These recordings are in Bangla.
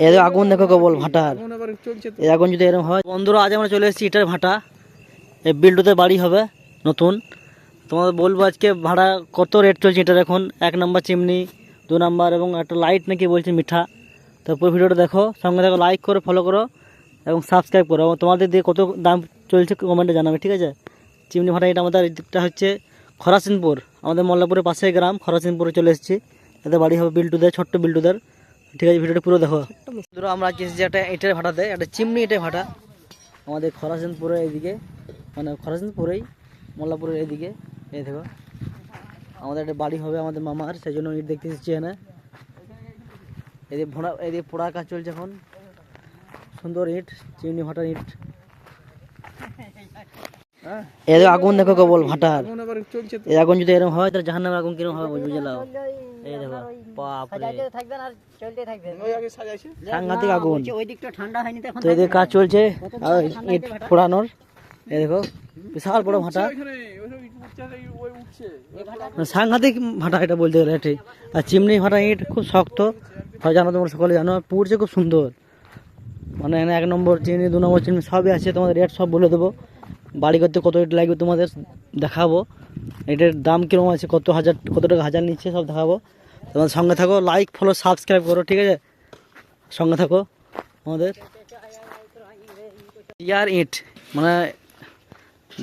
এদের আগুন দেখো কেবল ভাটার, এই আগুন যদি এরকম হয়। বন্ধুরা আজ আমরা চলে এসেছি ইটার ভাটা, এই বিল্ডুতে বাড়ি হবে নতুন। তোমাদের বলবো আজকে ভাড়া কত রেট চলছে এটার এখন। 1 নম্বর চিমনি, 2 নম্বর এবং একটা লাইট নাকি বলছে মিঠা। তো পুরো ভিডিওটা দেখো, সঙ্গে দেখো, লাইক করো, ফলো করো এবং সাবস্ক্রাইব করো। এবং তোমাদের দিয়ে কত দাম চলছে কমেন্টে জানাবে, ঠিক আছে। চিমনি ভাটা এটা আমাদের, এটা হচ্ছে খরাসিনপুর, আমাদের মল্লাপুরের পাশে গ্রাম খরাসিনপুরে চলে এসেছি। এদের বাড়ি হবে বিল্টুদের, ছোট্ট বিল্টুদের, ঠিক আছে। ভিডিওটা পুরো দেখো। আমরা আজকে এসেছি একটা ইটের ভাটাতে, একটা চিমনি ইটের ভাটা আমাদের খরাসিনপুরের এইদিকে, মানে খরাসিনপুরেই মোল্লাপুরের এইদিকে। এই দেখো আমাদের একটা বাড়ি হবে আমাদের মামার, সেই জন্য ইট দেখতে এসেছি এখানে। এদিকে ভোড়া, এদিকে পোড়া কাজ চলছে এখন, সুন্দর ইট, চিমনি ভাটার ইট। এদের আগুন দেখো কেবল ভাটার, এই আগুন যদি এরকম হয় তাহলে জাহান্নামের আগুন কিরকম হবে বুঝে নাও। এই দেখো বাপরে, সাংঘাতিক আগুন। তো এদের কাজ চলছে ইট পোড়ানোর। এই দেখো বিশাল বড় ভাটা, সাংঘাতিক ভাটা এটা বলতে গেলে ঠিক। আর চিমনি ভাটা ইট খুব শক্ত হয়, জানো তোমরা সকলে জানো, পুড়ছে খুব সুন্দর। মানে 1 নম্বর চিমনি, 2 নম্বর চিমনি সবই আছে, তোমাদের রেট সব বলে দেবো। বাড়ি করতে কত রেট লাগবে তোমাদের দেখাবো, এটার দাম কীরকম আছে, কত টাকা হাজার নিচ্ছে সব দেখাবো। তোমাদের সঙ্গে থাকো, লাইক ফলো সাবস্ক্রাইব করো, ঠিক আছে। সঙ্গে থাকো আমাদের। ইয়ার ইট মানে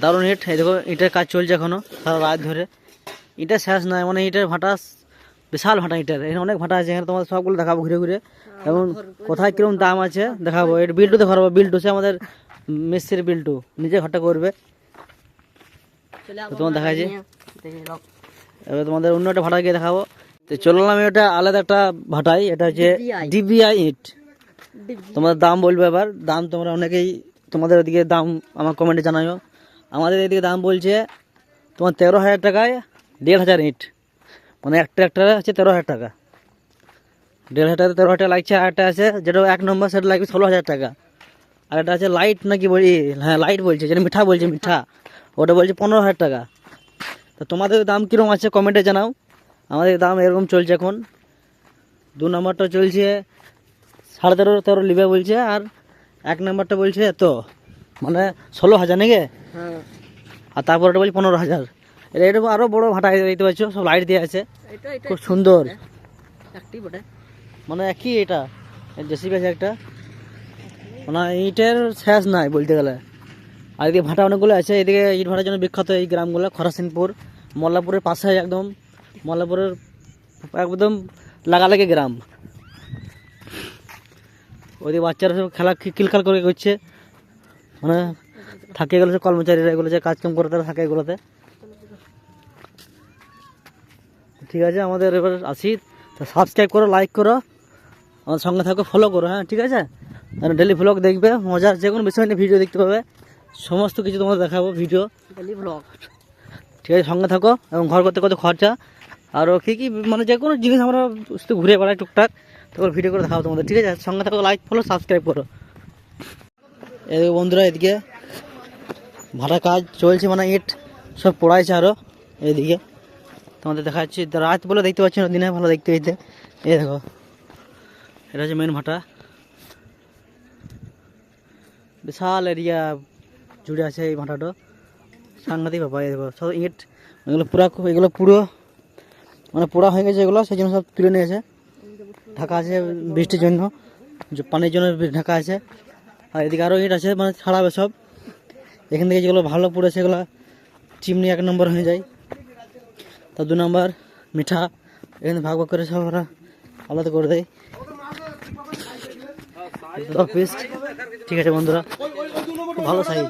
দারুণ ইট। এই দেখো ইটের কাজ চলছে এখনও সারা রাত ধরে, ইটের শেষ নয়। মানে ইটের ভাটা বিশাল ভাটা, ইটের এখানে অনেক ভাটা আছে, এখানে তোমাদের সবগুলো দেখাবো ঘুরে ঘুরে, এবং কোথায় কীরকম দাম আছে দেখাবো। এটা বিল্টুতে ঘর হবে, বিল্টু সে আমাদের মিস্ত্রির বিল্টু, নিজে ঘরটা করবে। তোমার দেখাচ্ছি, এবার তোমাদের অন্য একটা ভাটা গিয়ে দেখাবো। তো চললাম এটা আলাদা একটা ভাটাই, এটা হচ্ছে ডিবিআই ইট। তোমাদের দাম বলবে এবার, দাম তোমরা অনেকেই তোমাদের ওদিকে দাম আমার কমেন্টে জানাও। আমাদের এদিকে দাম বলছে তোমার 13,000 টাকায় 1,500 ইট, মানে একটা হচ্ছে 13,000 টাকা, 1,500 টাকা 13,000 টাকা লাগছে। আর একটা আছে যেটা 1 নম্বর, সেটা লাগবে 16,000 টাকা। আর একটা আছে লাইট নাকি বলি, হ্যাঁ লাইট বলছে, যেটা মিঠা বলছে মিঠা, ওটা বলছে 15,000 টাকা। তো তোমাদের দাম কীরকম আছে কমেন্টে জানাও। আমাদের দাম এরকম চলছে এখন। 2 নম্বরটা চলছে 13,500 লিবে বলছে, আর 1 নম্বরটা বলছে এত, মানে 16,000 নাকি। আর তারপর ওটা বলছে 15,000। এটা আরও বড়ো ভাটা দেখতে পাচ্ছ, সব লাইট দিয়ে আছে, খুব সুন্দর। মানে একই এটা জেসিবি আছে একটা, মানে ইটের শেষ নাই বলতে গেলে। আর এদিকে ভাটা অনেকগুলো আছে, এদিকে ইট ভাটার জন্য বিখ্যাত এই গ্রামগুলো খরাসিনপুর, মল্লাপুরের পাশে একদম, মল্লাপুরের একদম লাগালাগি গ্রাম। ওইদিকে বাচ্চারা সব খেলা কিলখাল করে করছে, মানে থাকে এগুলো সব কর্মচারীরা, এগুলো যে কাজকাম করে তারা থাকে এগুলোতে। ঠিক আছে, আমাদের এবার আসি। তো সাবস্ক্রাইব করো, লাইক করো, আমার সঙ্গে থাকো, ফলো করো, হ্যাঁ ঠিক আছে। ডেলি ভ্লগ দেখবে, মজার যে কোনো বিষয় নিয়ে ভিডিও দেখতে পাবে, সমস্ত কিছু তোমাদের দেখাবো ভিডিও, ডেলি ভ্লগ, ঠিক আছে। সঙ্গে থাকো, এবং ঘর করতে কত খরচা, আরও কী কী, মানে যে কোনো জিনিস আমরা শুধু ঘুরে বেড়াই টুকটাক, তারপর ভিডিও করে দেখাবো তোমাদের, ঠিক আছে। সঙ্গে থাকো, লাইক ফলো সাবস্ক্রাইব করো। এই বন্ধুরা এদিকে ভাড়া কাজ চলছে, মানে ইট সব পড়াইছে আরও এইদিকে, তোমাদের দেখা যাচ্ছে। রাত বলে দেখতে পাচ্ছি না, দিনে ভালো দেখতে হইতে। এই দেখো এটা হচ্ছে মেন ভাটা, বিশাল এরিয়া জুড়ে আছে এই ভাটাটা, সাংঘাতিক ব্যাপার। এই দেখো সব ইট, এগুলো পুরো মানে পোড়া হয়ে গেছে এগুলো, সেই জন্য সব তুলে নিয়েছে, ঢাকা আছে বৃষ্টির জন্য, পানির জন্য ঢাকা আছে। আর এদিকে আরও ইট আছে, মানে ছাড়াবে সব। এখান থেকে যেগুলো ভালো পড়েছে সেগুলো চিমনি 1 নম্বর হয়ে যায়, তার 2 নম্বর মিঠা, এখানে ভাগ ভাগ করে সব ওরা আলাদা করে দেয়, 10 পিস, ঠিক আছে বন্ধুরা, ভালো সাইজ।